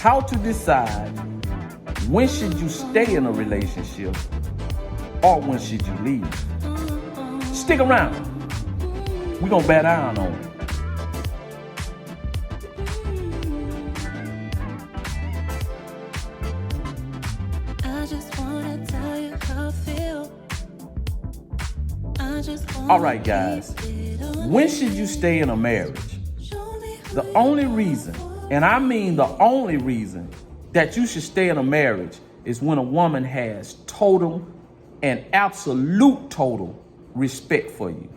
how to decide when should you stay in a relationship or when should you leave. Stick around. We're going to bat down on it. All right, guys. When should you stay in a marriage? The only reason, and I mean the only reason, that you should stay in a marriage is when a woman has total and absolute total respect for you.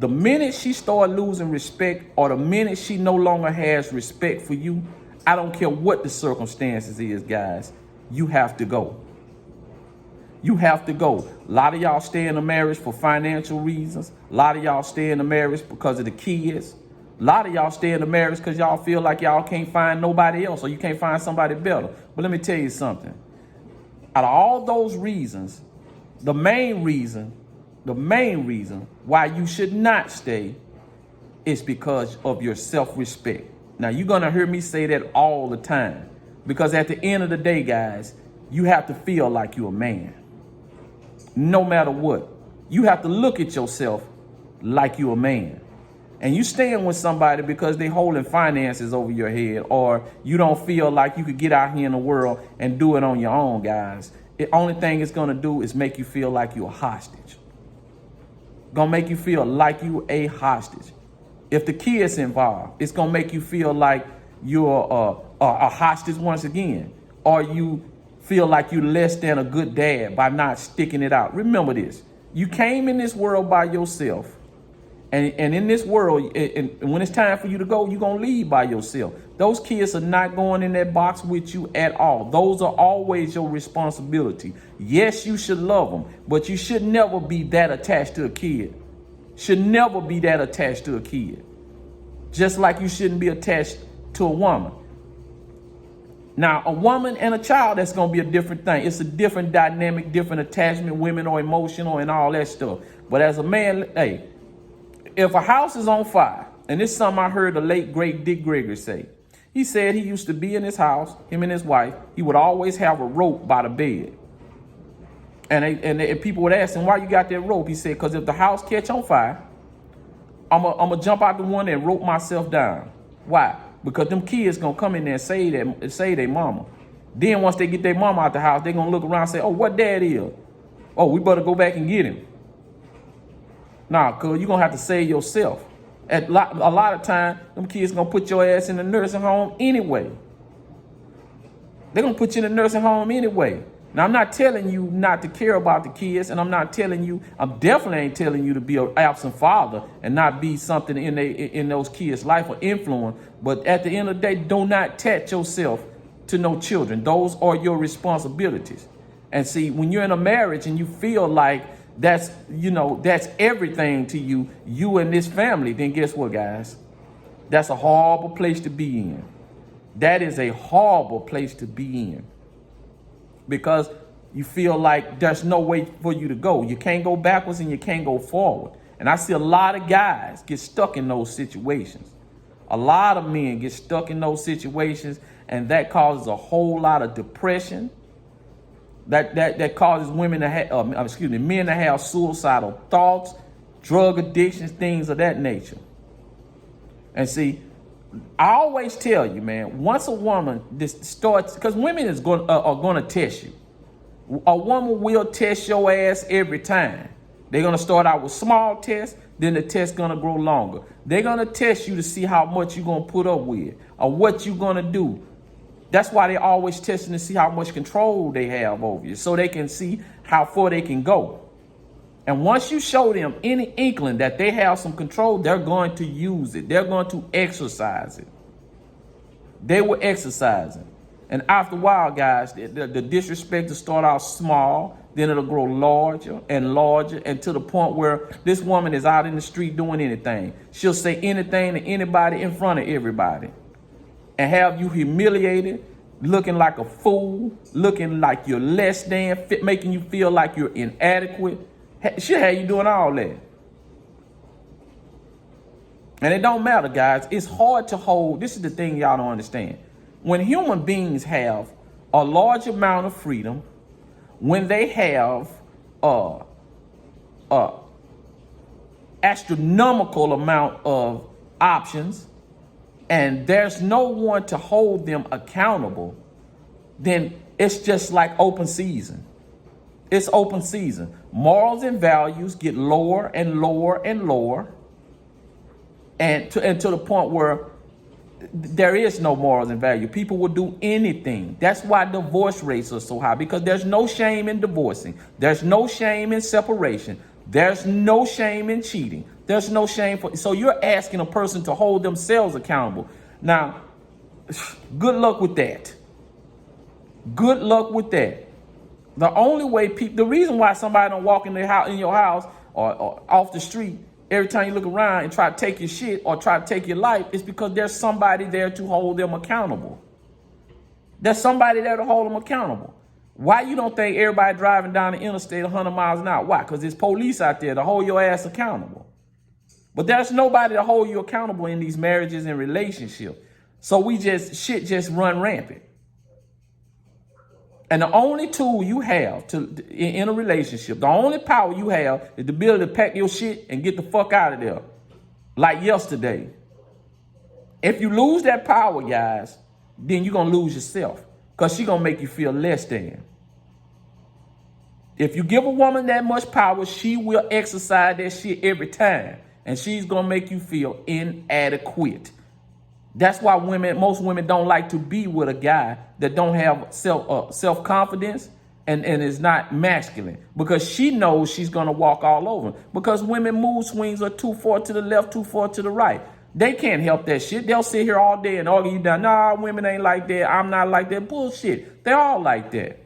The minute she starts losing respect, or the minute she no longer has respect for you, I don't care what the circumstances is, guys, you have to go. You have to go. A lot of y'all stay in a marriage for financial reasons. A lot of y'all stay in a marriage because of the kids. A lot of y'all stay in a marriage because y'all feel like y'all can't find nobody else or you can't find somebody better. But let me tell you something. Out of all those reasons, the main reason why you should not stay is because of your self-respect. Now, you're going to hear me say that all the time, because at the end of the day, guys, you have to feel like you're a man. No matter what, you have to look at yourself like you're a man. And you staying with somebody because they holding finances over your head, or you don't feel like you could get out here in the world and do it on your own, guys. The only thing it's going to do is make you feel like you're a hostage. Going to make you feel like you a hostage. If the kids involved, it's going to make you feel like you're a hostage once again, or you feel like you're less than a good dad by not sticking it out. Remember this. You came in this world by yourself. And in this world, and when it's time for you to go, you're going to leave by yourself. Those kids are not going in that box with you at all. Those are always your responsibility. Yes, you should love them, but you should never be that attached to a kid. Should never be that attached to a kid. Just like you shouldn't be attached to a woman. Now, a woman and a child, that's going to be a different thing. It's a different dynamic, different attachment. Women are emotional and all that stuff. But as a man, hey, if a house is on fire, and this is something I heard the late, great Dick Gregory say. He said he used to be in his house, him and his wife, he would always have a rope by the bed. And people would ask him, why you got that rope? He said, because if the house catch on fire, I'm going to jump out the window and rope myself down. Why? Because them kids going to come in there and say their mama. Then once they get their mama out the house, they're going to look around and say, oh, what dad is? Oh, we better go back and get him. Nah, cuz you're going to have to save yourself. A lot of time, them kids going to put your ass in the nursing home anyway. They're going to put you in the nursing home anyway. Now, I'm not telling you not to care about the kids, and I'm definitely ain't telling you to be an absent father and not be something in those kids' life or influence. But at the end of the day, do not attach yourself to no children. Those are your responsibilities. And see, when you're in a marriage and you feel like that's everything to you, you and this family, then guess what, guys? That's a horrible place to be in. That is a horrible place to be in. Because you feel like there's no way for you to go. You can't go backwards and you can't go forward. And I see a lot of guys get stuck in those situations. A lot of men get stuck in those situations, and that causes a whole lot of depression. That causes men to have suicidal thoughts, drug addictions, things of that nature. And see, I always tell you, man, once a woman starts, because women are going to test you. A woman will test your ass every time. They're going to start out with small tests, then the test's going to grow longer. They're going to test you to see how much you're going to put up with or what you're going to do. That's why they're always testing to see how much control they have over you, so they can see how far they can go. And once you show them any inkling that they have some control, they're going to use it. They're going to exercise it. They will exercise it. And after a while, guys, the disrespect will start out small, then it'll grow larger and larger, and to the point where this woman is out in the street doing anything. She'll say anything to anybody in front of everybody and have you humiliated, looking like a fool, looking like you're less than, making you feel like you're inadequate. She'll have you doing all that. And it don't matter, guys. It's hard to hold. This is the thing y'all don't understand. When human beings have a large amount of freedom, when they have astronomical amount of options, and there's no one to hold them accountable, then it's just like open season. It's open season. Morals and values get lower and lower and lower, and to the point where there is no morals and value. People will do anything. That's why divorce rates are so high, because there's no shame in divorcing. There's no shame in separation. There's no shame in cheating. There's no shame for. So you're asking a person to hold themselves accountable. Now, good luck with that. Good luck with that. The only way the reason why somebody don't walk in your house or off the street every time you look around and try to take your shit or try to take your life is because there's somebody there to hold them accountable. There's somebody there to hold them accountable. Why you don't think everybody driving down the interstate 100 miles an hour? Why? Because there's police out there to hold your ass accountable. But there's nobody to hold you accountable in these marriages and relationships. So shit just run rampant. And the only tool you have in a relationship, the only power you have is the ability to pack your shit and get the fuck out of there. Like yesterday. If you lose that power, guys, then you're going to lose yourself. Because she's going to make you feel less than. If you give a woman that much power, she will exercise that shit every time. And she's going to make you feel inadequate. That's why most women don't like to be with a guy that don't have self-confidence and is not masculine, because she knows she's going to walk all over. Because women mood swings are too far to the left, too far to the right. They can't help that shit. They'll sit here all day and argue you down. Nah, women ain't like that. I'm not like that. Bullshit. They're all like that.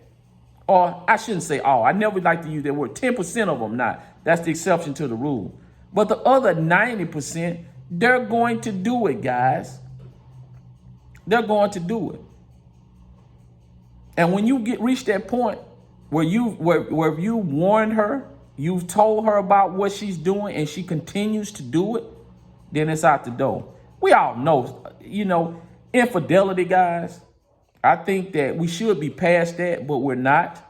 Or I shouldn't say all. I never like to use that word. 10% of them not. That's the exception to the rule. But the other 90%, they're going to do it, guys. They're going to do it. And when you reach that point where you warned her, you've told her about what she's doing, and she continues to do it, then it's out the door. We all know, infidelity, guys. I think that we should be past that, but we're not.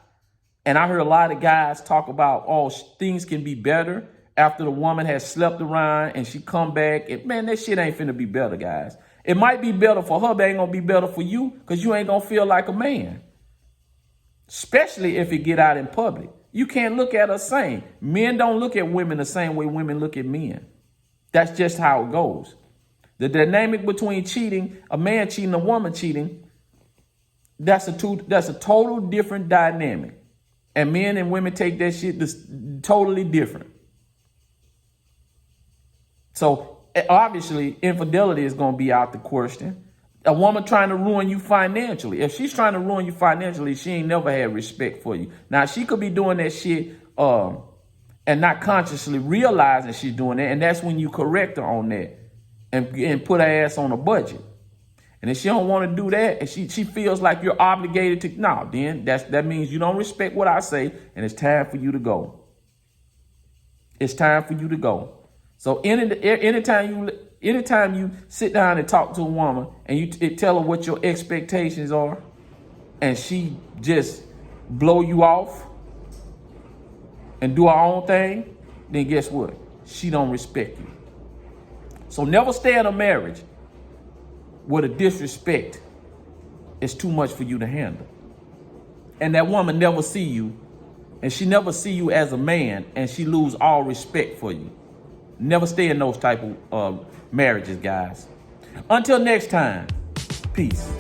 And I heard a lot of guys talk about, things can be better after the woman has slept around and she come back. And man, that shit ain't finna be better, guys. It might be better for her, but it ain't gonna be better for you, because you ain't gonna feel like a man. Especially if it get out in public. You can't look at her same. Men don't look at women the same way women look at men. That's just how it goes. The dynamic between cheating, a man cheating, a woman cheating, that's a total different dynamic. And men and women take that shit totally different. So obviously, infidelity is going to be out the question. A woman trying to ruin you financially. If she's trying to ruin you financially, she ain't never had respect for you. Now, she could be doing that shit and not consciously realizing she's doing that. And that's when you correct her on that and put her ass on a budget. And if she don't want to do that, and she feels like you're obligated to, then that means you don't respect what I say, and it's time for you to go. It's time for you to go. So anytime you sit down and talk to a woman and you tell her what your expectations are, and she just blow you off and do her own thing, then guess what? She don't respect you. So never stay in a marriage where the disrespect is too much for you to handle. And that woman never see you, and she never see you as a man, and she lose all respect for you. Never stay in those type of marriages, guys. Until next time, peace.